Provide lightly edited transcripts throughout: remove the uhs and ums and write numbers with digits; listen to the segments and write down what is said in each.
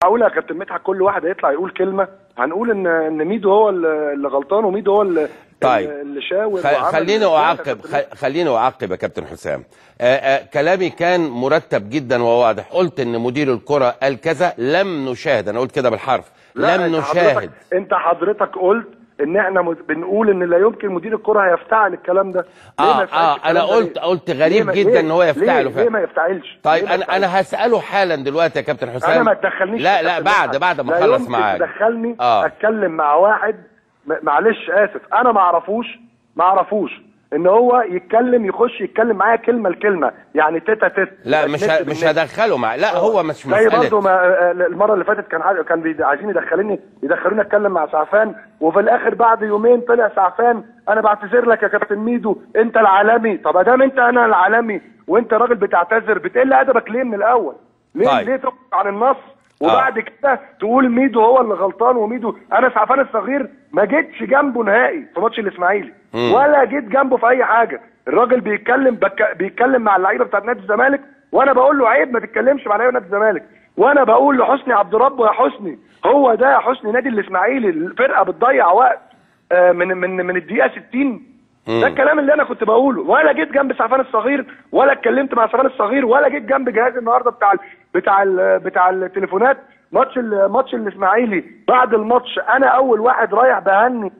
هقول يا كابتن مدحت كل واحد هيطلع يقول كلمه، هنقول ان ميدو هو اللي غلطان وميدو هو اللي شاور. خليني اعقب يا كابتن حسام. كلامي كان مرتب جدا وواضح، قلت ان مدير الكره قال كذا، لم نشاهد، انا قلت كده بالحرف، لم نشاهد. انت حضرتك قلت ان احنا بنقول ان لا يمكن مدير الكره هيفتعل الكلام ده. انا قلت غريب جدا ان هو يفتعله. ليه ما يفتعلش؟ طيب انا هساله حالا دلوقتي يا كابتن حسام. انا ما تدخلنيش. لا بعد ما اخلص معاك. لا يمكن تدخلني اتكلم مع واحد معلش اسف انا ما اعرفوش ان هو يخش يتكلم معايا كلمه لكلمه، يعني تيتا تيت. لا مش هدخله معاه، لا هو مش مساله. زي برضه المره اللي فاتت كان عايزين يدخلوني اتكلم مع سعفان، وفي الاخر بعد يومين طلع سعفان انا بعتذر لك يا كابتن ميدو انت العالمي. طب ادام انا العالمي وانت راجل بتعتذر، بتقل ادبك ليه من الاول؟ ليه طيب. ليه تخرج عن النص وبعد كده تقول ميدو هو اللي غلطان وميدو؟ انا سعفان الصغير ما جيتش جنبه نهائي في ماتش الاسماعيلي ولا جيت جنبه في اي حاجه. الراجل بيتكلم مع اللعيبه بتاعت نادي الزمالك وانا بقول له عيب ما تتكلمش مع لعيبه نادي الزمالك، وانا بقول لحسني عبد ربه يا حسني هو ده يا حسني نادي الاسماعيلي الفرقه بتضيع وقت من الدقيقه 60. ده الكلام اللي انا كنت بقوله، ولا جيت جنب سعفان الصغير ولا اتكلمت مع سعفان الصغير ولا جيت جنب جهاز النهارده بتاع التليفونات. ماتش الاسماعيلي بعد الماتش انا اول واحد رايح بهني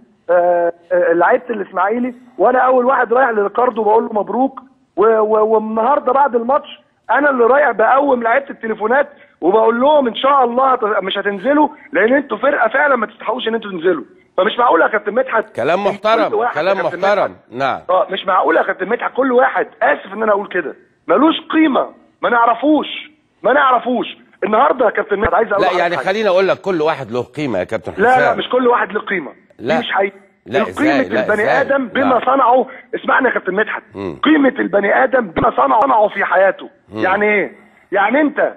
لعيبه الاسماعيلي، وانا اول واحد رايح لريكاردو بقول له مبروك، والنهارده بعد الماتش انا اللي رايح بقوم لعيبه التليفونات وبقول لهم ان شاء الله مش هتنزلوا لان انتوا فرقه فعلا ما تستحقوش ان انتوا تنزلوا. فمش معقول يا كابتن مدحت كلام محترم، كلام محترم. نعم مش معقول يا كابتن مدحت كل واحد اسف ان انا اقول كده ملوش قيمه، ما نعرفوش النهارده يا كابتن مدحت. عايز اقول لا يعني خليني اقول لك كل واحد له قيمه يا كابتن حسام. لا مش كل واحد له قيمه. لا مش حقيقي. لا قيمه البني ادم بما صنعه. اسمعني يا كابتن مدحت، قيمه البني ادم بما صنعه في حياته. يعني ايه؟ يعني انت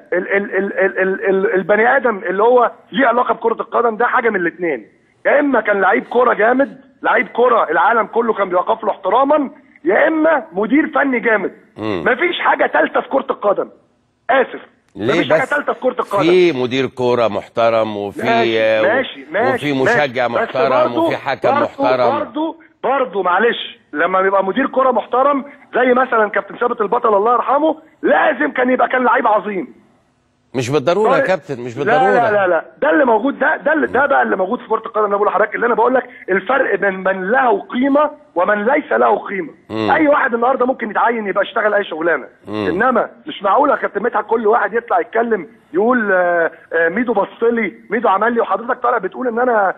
البني ادم اللي هو ليه علاقه بكره القدم ده حاجه من الاثنين، يا اما كان لعيب كوره جامد، لعيب كوره العالم كله كان بيوقف له احتراما، يا اما مدير فني جامد. مفيش حاجه ثالثه في كره القدم. اسف مفيش حاجه ثالثه في كره القدم. في مدير كوره محترم وفي وفي مشجع محترم وفي حكم محترم. برضه معلش لما بيبقى مدير كوره محترم زي مثلا كابتن ثابت البطل الله يرحمه لازم كان لعيب عظيم. مش بالضروره يا كابتن، مش بالضروره. لا ده اللي موجود، ده بقى اللي موجود في كره القدم. انا بقول لحضرتك اللي انا بقول لك الفرق بين من له قيمه ومن ليس له قيمه. اي واحد النهارده ممكن يتعين يبقى يشتغل اي شغلانه، انما مش معقول يا كابتن مدحت كل واحد يطلع يتكلم يقول ميدو بصلي، ميدو عمل لي، وحضرتك طالع بتقول ان انا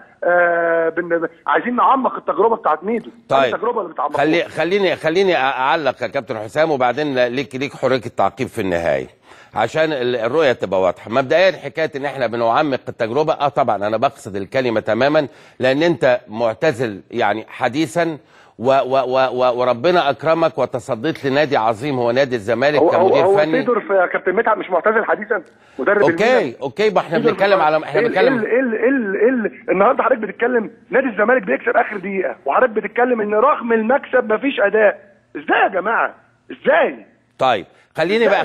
عايزين نعمق التجربه بتاعت ميدو. طيب التجربه اللي بتعمقها. خليني اعلق يا كابتن حسام وبعدين ليك حريه التعقيب في النهايه عشان الرؤيه تبقى واضحه. مبدئيا حكايه ان احنا بنعمق التجربه، طبعا انا بقصد الكلمه تماما، لان انت معتزل يعني حديثا وربنا اكرمك وتصديت لنادي عظيم هو نادي الزمالك كمدير فني. هو سيدورف يا كابتن مدحت مش معتزل حديثا، مدرب. اوكي ما احنا بنتكلم على النهارده حضرتك بتتكلم نادي الزمالك بيكسب اخر دقيقه، وحضرتك بتتكلم ان رغم المكسب مفيش اداء. ازاي يا جماعه؟ ازاي؟ طيب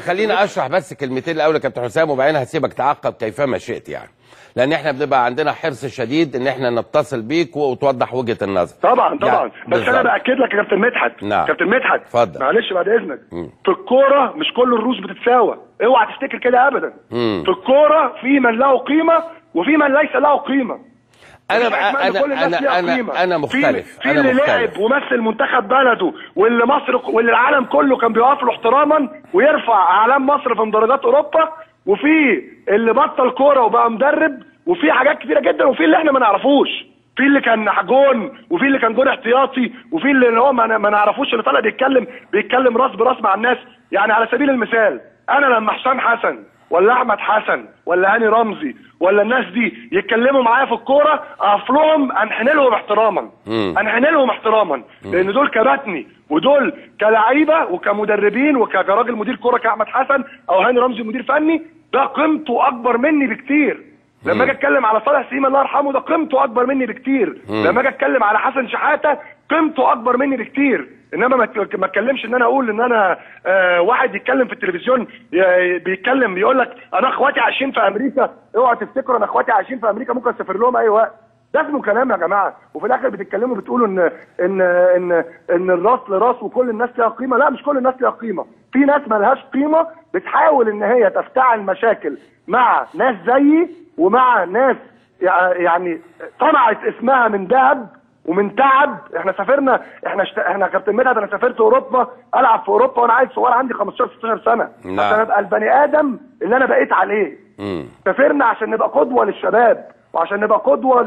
خليني اشرح بس كلمتين الاول يا كابتن حسام وبعدين هسيبك تعقب كيفما شئت يعني، لان احنا بنبقى عندنا حرص شديد ان احنا نتصل بيك وتوضح وجهه النظر. طبعا يعني بس انا باكد لك يا كابتن مدحت. نعم. كابتن مدحت اتفضل معلش بعد اذنك. في الكوره مش كل الروس بتتساوى، اوعى تفتكر كده ابدا. في الكوره في من له قيمه وفي من ليس له قيمه. انا مختلف. في اللي لعب ومثل منتخب بلده واللي العالم كله كان بيقف له احتراما ويرفع اعلام مصر في مدرجات اوروبا، وفي اللي بطل كوره وبقى مدرب، وفي حاجات كتيره جدا، وفي اللي احنا ما نعرفوش، في اللي كان جون، وفي اللي كان جون احتياطي، وفي اللي هو ما نعرفوش اللي طالع بيتكلم راس براس مع الناس. يعني على سبيل المثال انا لما حسام حسن ولا احمد حسن ولا هاني رمزي ولا الناس دي يتكلموا معايا في الكوره اقف لهم انحني لهم احتراما لان دول كباتني ودول كلاعيبه وكمدربين وكراجل مدير كوره كاحمد حسن او هاني رمزي مدير فني، ده قيمته اكبر مني بكتير. لما اجي اتكلم على صالح سليم الله يرحمه ده قيمته اكبر مني بكتير. لما اجي اتكلم على حسن شحاته قيمته اكبر مني بكتير. انما ما اتكلمش ان انا اقول ان انا واحد يتكلم في التلفزيون بيتكلم بيقول لك انا اخواتي عايشين في امريكا، اوعى تفتكروا انا اخواتي عايشين في امريكا ممكن اسافر لهم اي وقت. ده اسمه كلام يا جماعه. وفي الاخر بتتكلموا بتقولوا ان الراس لراس وكل الناس ليها قيمه. لا، مش كل الناس ليها قيمه. في ناس مالهاش قيمه بتحاول ان هي تفتعل مشاكل مع ناس زيي ومع ناس يعني طلعت اسمها من ذهب ومن تعب. احنا سافرنا، احنا كابتن مدحت انا سافرت اوروبا العب في اوروبا وانا عيل صغير عندي 15 16 سنه عشان ابقى البني ادم اللي انا بقيت عليه. سافرنا عشان نبقى قدوه للشباب وعشان نبقى قدوه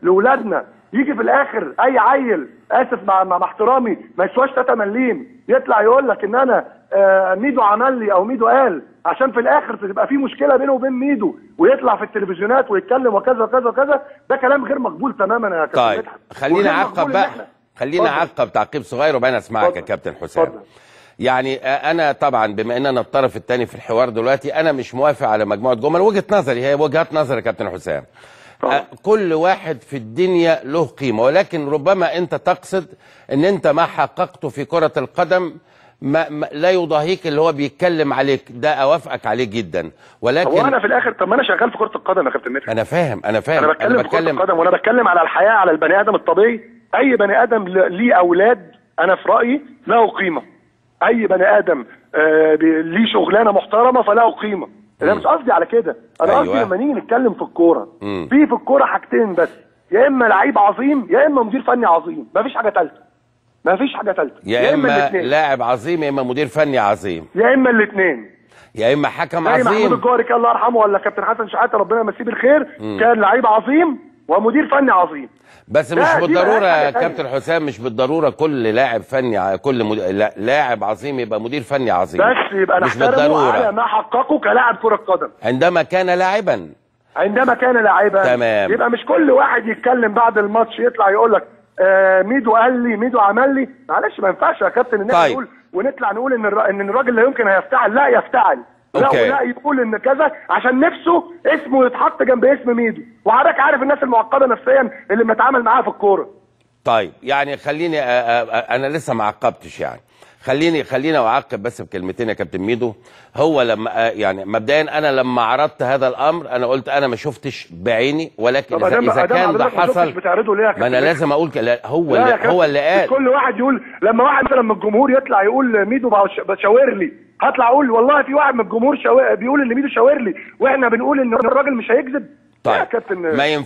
لاولادنا. يجي في الاخر اي عيل، اسف مع احترامي، ما يسواش 3 مليم يطلع يقول لك ان انا ميدو عمل لي او ميدو قال، عشان في الاخر تبقى في مشكله بينه وبين ميدو ويطلع في التلفزيونات ويتكلم وكذا وكذا وكذا. ده كلام غير مقبول تماما يا كابتن طيب مدحت. خلينا اعقب بقى، خلينا اعقب تعقيب صغير وبعدين اسمعك يا كابتن حسام. يعني انا طبعا بما ان انا الطرف الثاني في الحوار دلوقتي، انا مش موافق على مجموعه جمل. وجهه نظري هي وجهات نظر يا كابتن حسام. كل واحد في الدنيا له قيمه، ولكن ربما انت تقصد ان انت ما حققته في كره القدم ما لا يضاهيك اللي هو بيتكلم عليك. ده اوافقك عليه جدا، ولكن هو انا في الاخر طب ما انا شغال في كره القدم يا كابتن مدحت. انا فاهم انا بتكلم في كره القدم وانا بتكلم على الحياه، على البني ادم الطبيعي. اي بني ادم ليه اولاد انا في رايي له قيمه. اي بني ادم ليه شغلانه محترمه فله قيمه. انا مش قصدي على كده، انا قصدي لما نيجي نتكلم في الكوره، في الكوره حاجتين بس، يا اما لعيب عظيم يا اما مدير فني عظيم. مفيش حاجه ثالثه، مفيش حاجه ثالثه. يا اما لاعب عظيم يا اما مدير فني عظيم، يا اما الاثنين، يا اما حكم عظيم. محمود الجوهري الله يرحمه ولا كابتن حسن شحاته ربنا يمسيه بالخير، كان لعيب عظيم ومدير فني عظيم. بس مش بالضروره يا كابتن حسام، مش بالضروره كل لاعب فني لاعب عظيم يبقى مدير فني عظيم. بس يبقى نحترمه على ما حققه كلاعب كره قدم عندما كان لاعبا. تمام. يبقى مش كل واحد يتكلم بعد الماتش يطلع يقول لك ميدو قال لي، ميدو عمل لي. معلش ما ينفعش يا كابتن ان احنا نقول ونطلع نقول ان الراجل لا يمكن هيفتعل. لا يفتعل، لا يقول ان كذا عشان نفسه اسمه يتحط جنب اسم ميدو. وحضرتك عارف الناس المعقده نفسيا اللي بنتعامل معاها في الكوره. طيب يعني خليني انا لسه ما عقبتش، يعني خليني اعقب بس بكلمتين يا كابتن ميدو. هو لما يعني مبدئيا انا لما عرضت هذا الامر انا قلت انا ما شفتش بعيني، ولكن اذا كان ده حصل ما انا لازم اقول هو اللي قال. كل واحد يقول، لما واحد مثلا من الجمهور يطلع يقول ميدو بشاور لي، هطلع اقول والله في واحد من الجمهور بيقول ان ميدو شاور لي واحنا بنقول ان الراجل مش هيكذب. طيب ما